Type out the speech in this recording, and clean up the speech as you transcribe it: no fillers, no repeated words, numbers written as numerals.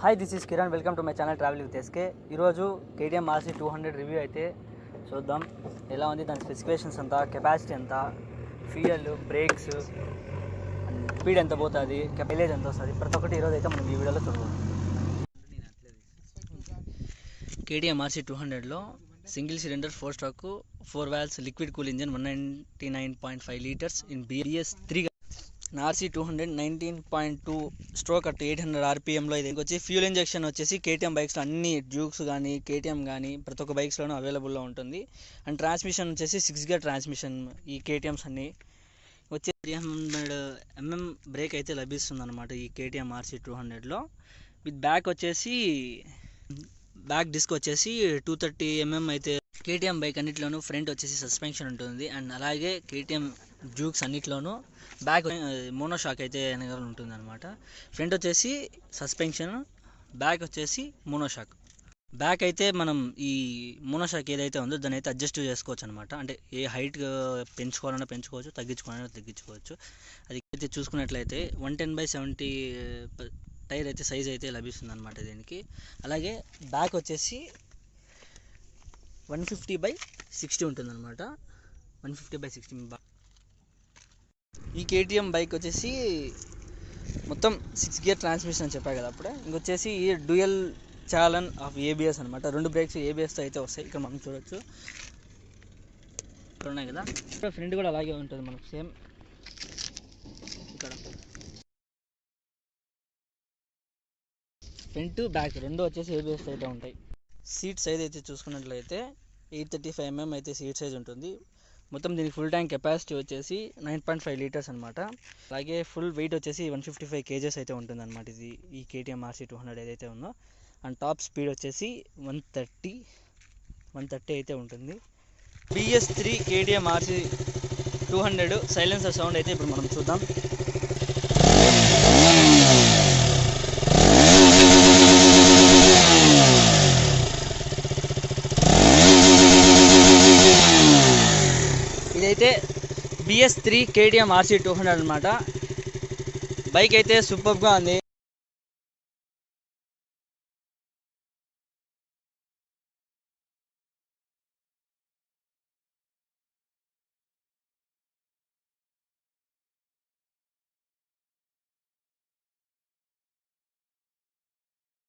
Hi, this is Kiran. Welcome to my channel travel with SK. ఈరోజు KTM RC 200 review అయితే చూద్దాం. ఎలా ఉంది, దాని స్పెసిఫికేషన్స్ ఎంత, కెపాసిటీ ఎంత, ఫ్యూయల్, బ్రేక్స్, స్పీడ్ ఎంత పోతుంది, మైలేజ్ ఎంత వస్తుంది, ప్రతి ఒక్కటి ఈరోజు అయితే మనం ఈ వీడియోలో చూద్దాం. కేటీఎం ఆర్సీ 200లో single cylinder 4 stroke 4 valves liquid cool engine 199.5 litres in BS3. RC 200 19.2 stroke at 800 RPMలో. ఇది వచ్చి ఫ్యూల్ ఇంజెక్షన్ వచ్చేసి కేటీఎం బైక్స్లో అన్ని డ్యూక్స్ కానీ కేటీఎం కానీ ప్రతి ఒక్క బైక్స్లోనూ అవైలబుల్లో ఉంటుంది. అండ్ ట్రాన్స్మిషన్ వచ్చేసి 6 గేర్ ట్రాన్స్మిషన్. ఈ కేటీఎంస్ అన్నీ వచ్చి 300 mm బ్రేక్ అయితే లభిస్తుంది అనమాట ఈ కేటీఎం ఆర్సీ 200లో. విత్ బ్యాక్ వచ్చేసి బ్యాక్ డిస్క్ వచ్చేసి 230 mm అయితే. కేటీఎం బైక్ అన్నిట్లోనూ ఫ్రంట్ వచ్చేసి సస్పెన్షన్ ఉంటుంది. అండ్ అలాగే కేటీఎం డ్యూక్స్ అన్నిట్లోనూ బ్యాక్ మోనోషాక్ అయితే ఉంటుంది అనమాట. ఫ్రంట్ వచ్చేసి సస్పెన్షన్, బ్యాక్ వచ్చేసి మోనోషాక్. బ్యాక్ అయితే మనం ఈ మోనోషాక్ ఏదైతే ఉందో దాన్ని అయితే అడ్జస్ట్ చేసుకోవచ్చు అనమాట. అంటే ఏ హైట్ పెంచుకోవాలన్నా పెంచుకోవచ్చు, తగ్గించుకోవాలన్నా తగ్గించుకోవచ్చు. అది అయితే చూసుకున్నట్లయితే 110/70 టైర్ అయితే సైజ్ అయితే లభిస్తుంది అనమాట దీనికి. అలాగే బ్యాక్ వచ్చేసి 150/60 ఉంటుందన్నమాట. 150/60. ఈ కేటీఎం బైక్ వచ్చేసి మొత్తం 6 గేర్ ట్రాన్స్మిషన్ అని చెప్పా కదా అప్పుడే. ఇంకొచ్చేసి డ్యూయల్ ఛానల్ ఆఫ్ ABS అనమాట. 2 బ్రేక్స్ ABSతో అయితే వస్తాయి. ఇక్కడ మనం చూడొచ్చు, ఇక్కడ ఉన్నాయి కదా. ఫ్రంట్ కూడా అలాగే ఉంటుంది మనకు సేమ్. ఇక్కడ ఫ్రంట్ బ్యాక్ రెండు వచ్చేసి ABS అయితే ఉంటాయి. సీట్ సైజ్ అయితే చూసుకున్నట్లయితే 835 mm అయితే సీట్ సైజ్ ఉంటుంది. మొత్తం దీనికి ఫుల్ ట్యాంక్ కెపాసిటీ వచ్చేసి 9.5 లీటర్స్ అనమాట. అలాగే ఫుల్ వెయిట్ వచ్చేసి 155 kgs అయితే ఉంటుంది అనమాట ఇది ఈ కేటీఎం ఆర్సీ 200 ఏదైతే ఉందో. అండ్ టాప్ స్పీడ్ వచ్చేసి 130 అయితే ఉంటుంది. BS3 KTM RC 200 silencer sound అయితే ఇప్పుడు మనం చూద్దాం. ఇదైతే BS3 కేటీఎం ఆర్సీ 200 అనమాట. బైక్ అయితే సూపర్గా ఉంది.